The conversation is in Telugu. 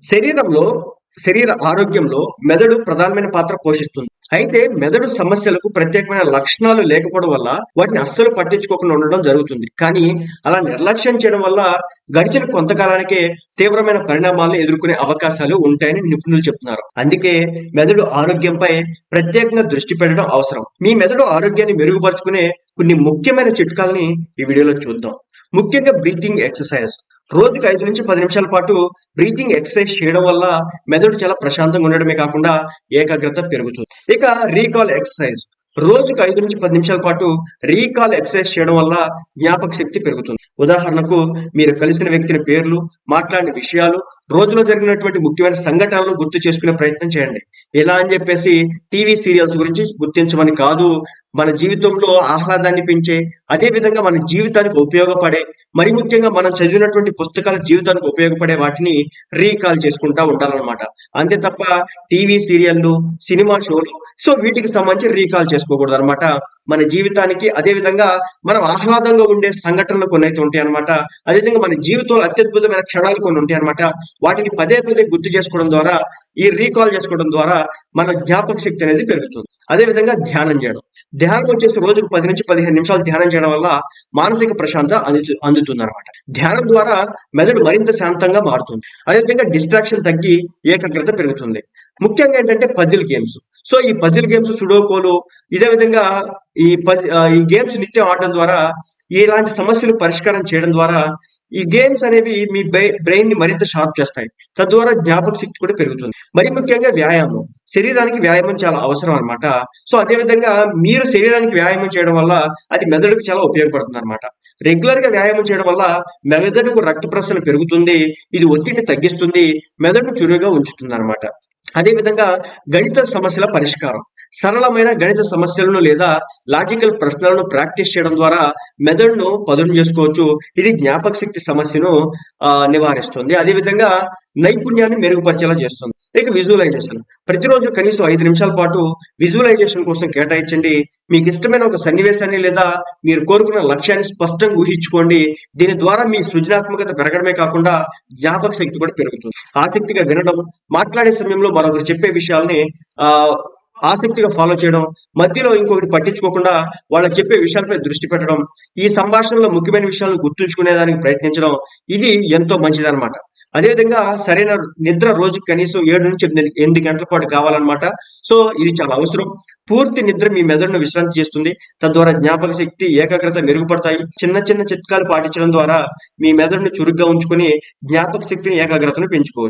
శరీరంలో శరీర ఆరోగ్యంలో మెదడు ప్రధానమైన పాత్ర పోషిస్తుంది. అయితే మెదడు సమస్యలకు ప్రత్యేకమైన లక్షణాలు లేకపోవడం వల్ల వాటిని అస్సలు పట్టించుకోకుండా ఉండడం జరుగుతుంది. కానీ అలా నిర్లక్ష్యం చేయడం వల్ల గడిచిన కొంతకాలానికే తీవ్రమైన పరిణామాలను ఎదుర్కొనే అవకాశాలు ఉంటాయని నిపుణులు చెప్తున్నారు. అందుకే మెదడు ఆరోగ్యంపై ప్రత్యేకంగా దృష్టి పెట్టడం అవసరం. మీ మెదడు ఆరోగ్యాన్ని మెరుగుపరుచుకునే కొన్ని ముఖ్యమైన చిట్కాలని ఈ వీడియోలో చూద్దాం. ముఖ్యంగా బ్రీతింగ్ ఎక్సర్సైజ్. రోజుకి 5 నుంచి 10 నిమిషాల పాటు బ్రీతింగ్ ఎక్సర్సైజ్ చేయడం వల్ల మెదడు చాలా ప్రశాంతంగా ఉండడమే కాకుండా ఏకాగ్రత పెరుగుతుంది. ఇక రీకాల్ ఎక్సర్సైజ్. రోజుకు 5 నుంచి 10 నిమిషాల పాటు రీకాల్ ఎక్సర్సైజ్ చేయడం వల్ల జ్ఞాపక శక్తి పెరుగుతుంది. ఉదాహరణకు మీరు కలిసిన వ్యక్తిని పేర్లు, మాట్లాడిన విషయాలు, రోజులో జరిగినటువంటి ముఖ్యమైన సంఘటనలను గుర్తు చేసుకునే ప్రయత్నం చేయండి. ఎలా అని చెప్పేసి టీవీ సీరియల్స్ గురించి గుర్తించమని కాదు, మన జీవితంలో ఆహ్లాదాన్ని పెంచే, అదే విధంగా మన జీవితానికి ఉపయోగపడే, మరి ముఖ్యంగా మనం చదివినటువంటి పుస్తకాల జీవితానికి ఉపయోగపడే వాటిని రీకాల్ చేసుకుంటా ఉండాలన్నమాట. అంతే తప్ప టీవీ సీరియల్లు, సినిమా షోలు వీటికి సంబంధించి రీకాల్ చేసుకోకూడదు అనమాట. మన జీవితానికి అదే విధంగా మనం ఆహ్లాదంగా ఉండే సంఘటనలు కొన్ని అయితే ఉంటాయి అనమాట. అదేవిధంగా మన జీవితంలో అత్యద్భుతమైన క్షణాలు కొన్ని ఉంటాయి అనమాట. వాటిని పదే పదే గుర్తు చేసుకోవడం ద్వారా, ఈ రీకాల్ చేసుకోవడం ద్వారా మన జ్ఞాపక శక్తి అనేది పెరుగుతుంది. అదే విధంగా ధ్యానం చేయడం. ధ్యానం వచ్చేసి రోజుకు 10 నుంచి 15 నిమిషాలు ధ్యానం చేయడం వల్ల మానసిక ప్రశాంతత అందుతుంది అనమాట. ధ్యానం ద్వారా మెదడు మరింత శాంతంగా మారుతుంది. అదేవిధంగా డిస్ట్రాక్షన్ తగ్గి ఏకాగ్రత పెరుగుతుంది. ముఖ్యంగా ఏంటంటే పజిల్ గేమ్స్. ఈ పజిల్ గేమ్స్, సుడోకోలు, ఇదే విధంగా ఈ గేమ్స్ నిత్యం ఆడడం ద్వారా, ఇలాంటి సమస్యలు పరిష్కారం చేయడం ద్వారా ఈ గేమ్స్ అనేవి మీ బ్రెయిన్ ని మరింత షార్ప్ చేస్తాయి. తద్వారా జ్ఞాపక శక్తి కూడా పెరుగుతుంది. మరి ముఖ్యంగా వ్యాయామం. శరీరానికి వ్యాయామం చాలా అవసరం అనమాట. అదే విధంగా మీరు శరీరానికి వ్యాయామం చేయడం వల్ల అది మెదడుకు చాలా ఉపయోగపడుతుంది అనమాట. రెగ్యులర్ గా వ్యాయామం చేయడం వల్ల మెదడుకు రక్త ప్రసరణ పెరుగుతుంది. ఇది ఒత్తిడిని తగ్గిస్తుంది, మెదడును చురుగ్గా ఉంచుతుంది అనమాట. అదే విధంగా గణిత సమస్యల పరిష్కారం. సరళమైన గణిత సమస్యలను లేదా లాజికల్ ప్రశ్నలను ప్రాక్టీస్ చేయడం ద్వారా మెదడును పదును చేసుకోవచ్చు. ఇది జ్ఞాపక శక్తి సమస్యను నివారిస్తుంది. అదే విధంగా నైపుణ్యాన్ని మెరుగుపరిచేలా చేస్తుంది. ఇక విజువలైజేషన్. ప్రతిరోజు కనీసం 5 నిమిషాల పాటు విజువలైజేషన్ కోసం కేటాయించండి. మీకు ఇష్టమైన ఒక సన్నివేశాన్ని లేదా మీరు కోరుకున్న లక్ష్యాన్ని స్పష్టంగా ఊహించుకోండి. దీని ద్వారా మీ సృజనాత్మకత పెరగడమే కాకుండా జ్ఞాపక శక్తి కూడా పెరుగుతుంది. ఆసక్తిగా వినడం, మాట్లాడే సమయంలో మరొకరు చెప్పే విషయాల్ని ఆసక్తిగా ఫాలో చేయడం, మధ్యలో ఇంకొకటి పట్టించుకోకుండా వాళ్ళకి చెప్పే విషయాలపై దృష్టి పెట్టడం, ఈ సంభాషణలో ముఖ్యమైన విషయాలను గుర్తుంచుకునేదానికి ప్రయత్నించడం, ఇది ఎంతో మంచిదన్నమాట. అదేవిధంగా సరైన నిద్ర రోజుకి కనీసం 7 నుంచి 8 గంటల పాటు కావాలన్నమాట. ఇది చాలా అవసరం. పూర్తి నిద్ర మీ మెదడును విశ్రాంతి చేస్తుంది. తద్వారా జ్ఞాపక శక్తి, ఏకాగ్రత మెరుగుపడతాయి. చిన్న చిన్న చిట్కాలు పాటించడం ద్వారా మీ మెదడును చురుగ్గా ఉంచుకొని జ్ఞాపక శక్తిని, ఏకాగ్రతను పెంచుకోవచ్చు.